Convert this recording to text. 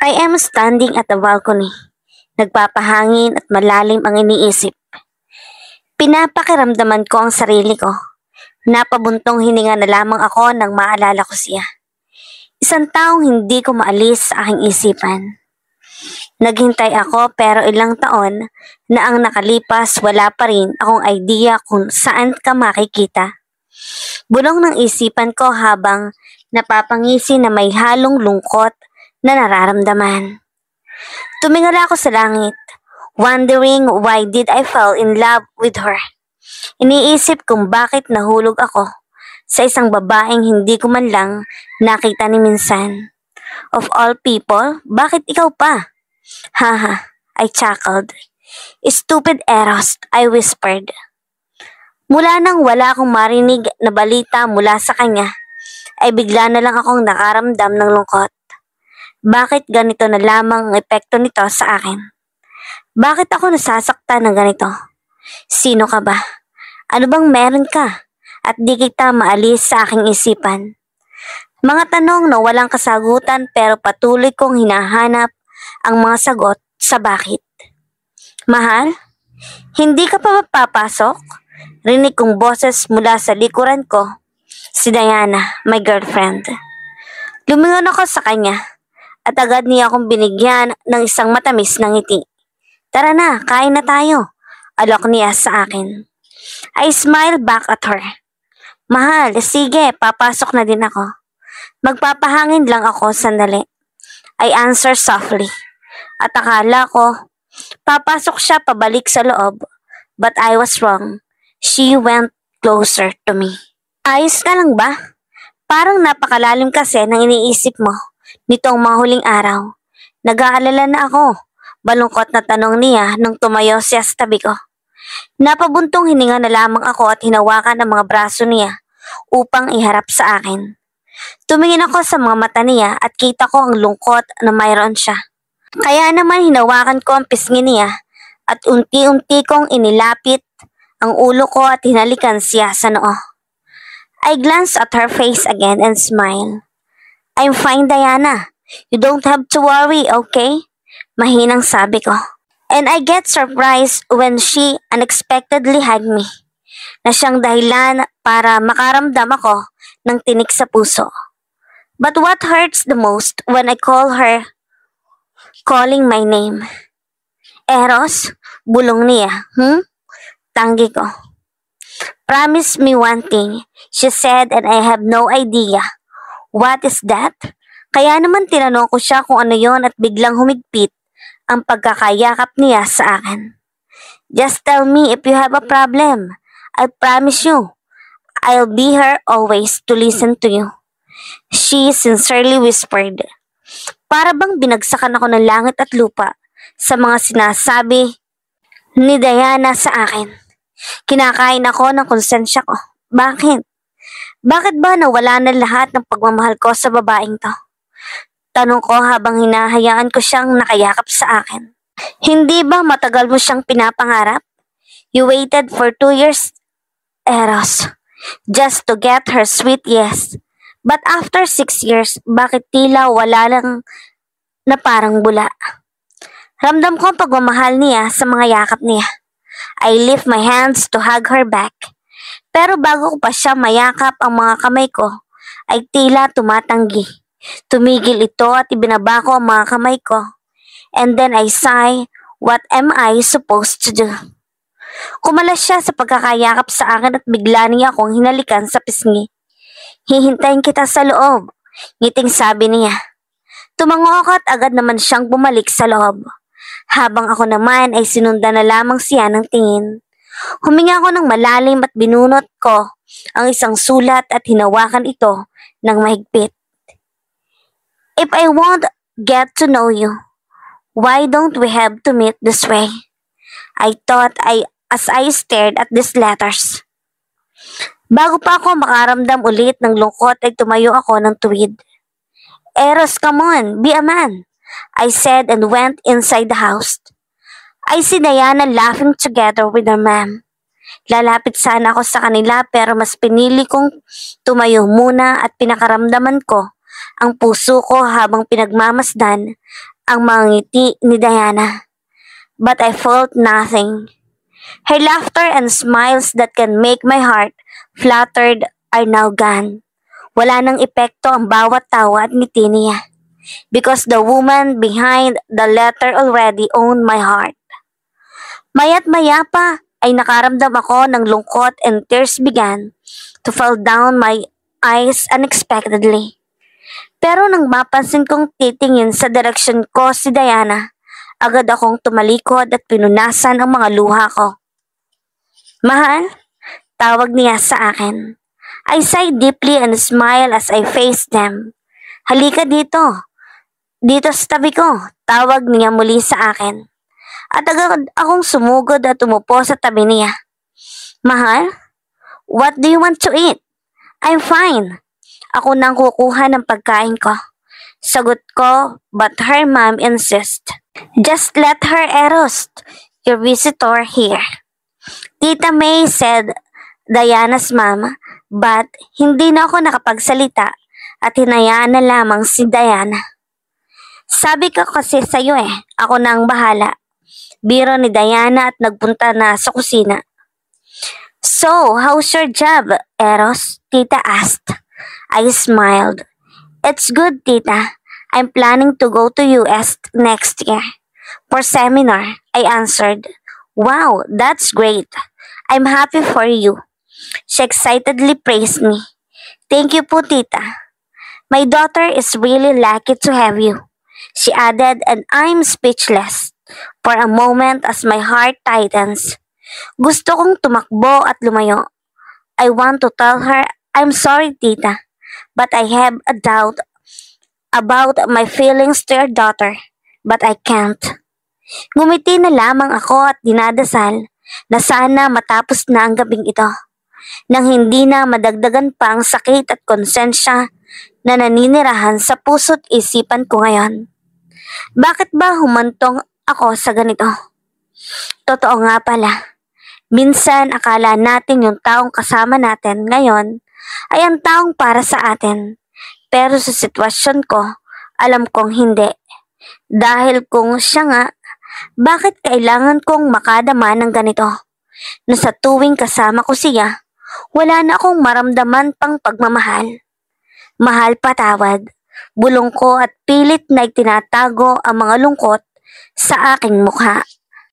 I am standing at the balcony. Nagpapahangin at malalim ang iniisip. Pinapakiramdaman ko ang sarili ko. Napabuntong hininga na lamang ako nang maalala ko siya. Isang taong hindi ko maalis sa aking isipan. Naghintay ako pero ilang taon na ang nakalipas wala pa rin akong idea kung saan ka makikita. Bulong ng isipan ko habang napapangisi na may halong lungkot na nararamdaman. Tumingala ako sa langit, wondering why did I fall in love with her. Iniisip kung bakit nahulog ako sa isang babaeng hindi ko man lang nakita ni minsan. Of all people, bakit ikaw pa? Haha, I chuckled. Stupid Eros, I whispered. Mula nang wala akong marinig na balita mula sa kanya, ay bigla na lang akong nakaramdam ng lungkot. Bakit ganito na lamang ang epekto nito sa akin? Bakit ako nasasaktan ng ganito? Sino ka ba? Ano bang meron ka? At di kita maalis sa aking isipan. Mga tanong na walang kasagutan pero patuloy kong hinahanap ang mga sagot sa bakit. Mahal? Hindi ka pa mapapasok? Rinig kong boses mula sa likuran ko. Si Diana, my girlfriend. Lumingon ako sa kanya at agad niya akong binigyan ng isang matamis na ngiti. Tara na, kain na tayo. Alok niya sa akin. I smiled back at her. Mahal, sige, papasok na din ako. Magpapahangin lang ako sandali. I answered softly. At akala ko, papasok siya pabalik sa loob. But I was wrong. She went closer to me. Ayos ka lang ba? Parang napakalalim kasi ng iniisip mo nitong mga huling araw. Nag-aalala na ako. Balungkot na tanong niya nang tumayo siya sa tabi ko. Napabuntong hininga na lamang ako at hinawakan ang mga braso niya upang iharap sa akin. Tumingin ako sa mga mata niya at kita ko ang lungkot na mayroon siya. Kaya naman hinawakan ko ang pisngi niya at unti-unti kong inilapit ang ulo ko at hinalikan siya sa noo. I glanced at her face again and smiled. I'm fine, Diana. You don't have to worry, okay? Mahinang sabi ko. And I get surprised when she unexpectedly hugged me, na siyang dahilan para makaramdam ako ng tinik sa puso. But what hurts the most when I call her calling my name? Eros, bulong niya, Tanggi ko. Promise me one thing, she said, and I have no idea. What is that? Kaya naman tinanong ko siya kung ano yon at biglang humigpit ang pagkakayakap niya sa akin. Just tell me if you have a problem. I promise you, I'll be here always to listen to you. She sincerely whispered. Para bang binagsakan ako ng langit at lupa sa mga sinasabi ni Diana sa akin. Kinakain ako ng konsensya ko. Bakit? Bakit ba nawala na lahat ng pagmamahal ko sa babaeng to? Tanong ko habang hinahayaan ko siyang nakayakap sa akin. Hindi ba matagal mo siyang pinapangarap? You waited for 2 years, Eros, just to get her sweet yes. But after 6 years, bakit tila wala lang na parang bula? Ramdam ko ang pagmamahal niya sa mga yakap niya. I lift my hands to hug her back. Pero bago ko pa siya mayakap ang mga kamay ko, ay tila tumatanggi. Tumigil ito at ibinaba ko ang mga kamay ko. And then I sigh, what am I supposed to do? Kumalas siya sa pagkakayakap sa akin at bigla niya akong hinalikan sa pisngi. Hihintayin kita sa loob, ngiting sabi niya. Tumango ako at agad naman siyang bumalik sa loob. Habang ako naman ay sinundan na lamang siya ng tingin. Huminga ako ng malalim at binunot ko ang isang sulat at hinawakan ito ng mahigpit. If I won't get to know you, why don't we have to meet this way? I thought as I stared at these letters. Bago pa ako makaramdam ulit ng lungkot ay tumayo ako ng tuwid. Eros, come on, be a man, I said and went inside the house. I see Diana laughing together with her mom. Lalapit sana ako sa kanila pero mas pinili kong tumayo muna at pinakaramdaman ko ang puso ko habang pinagmamasdan ang mga ngiti ni Diana. But I felt nothing. Her laughter and smiles that can make my heart fluttered are now gone. Wala nang epekto ang bawat tawa at ngiti niya. Because the woman behind the letter already owned my heart. Maya't maya pa ay nakaramdam ako ng lungkot and tears began to fall down my eyes unexpectedly. Pero nang mapansin kong titingin sa direksyon ko si Diana, agad akong tumalikod at pinunasan ang mga luha ko. Mahal, tawag niya sa akin. I sighed deeply and smiled as I faced them. Halika dito. Dito sa tabi ko, tawag niya muli sa akin. At agad akong sumugod at umupo sa tabi niya. Mahal, what do you want to eat? I'm fine. Ako nang kukuha ng pagkain ko. Sagot ko, but her mom insists. Just let her Eros, your visitor here. Tita May said, Diana's mom, but hindi na ako nakapagsalita at hinayaan na lamang si Diana. Sabi ko kasi sa'yo ako nang bahala. Biro ni Diana at nagpunta na sa kusina. So, how's your job, Eros? Tita asked. I smiled. It's good, Tita. I'm planning to go to US next year. For seminar, I answered. Wow, that's great. I'm happy for you. She excitedly praised me. Thank you po, Tita. My daughter is really lucky to have you. She added, and I'm speechless. For a moment as my heart tightens. Gusto kong tumakbo at lumayo. I want to tell her, I'm sorry, Tita, but I have a doubt about my feelings to your daughter, but I can't. Ngumiti na lamang ako at dinadasal na sana matapos na ang gabing ito, nang hindi na madagdagan pa ang sakit at konsensya na naninirahan sa puso't isipan ko ngayon. Bakit ba humantong ako sa ganito? Totoo nga pala. Minsan akala natin yung taong kasama natin ngayon ay ang taong para sa atin. Pero sa sitwasyon ko, alam kong hindi. Dahil kung siya nga, bakit kailangan kong makadama ng ganito? Na sa tuwing kasama ko siya, wala na akong maramdaman pang pagmamahal. Mahal patawad, bulong ko at pilit na itinatago ang mga lungkot sa aking mukha.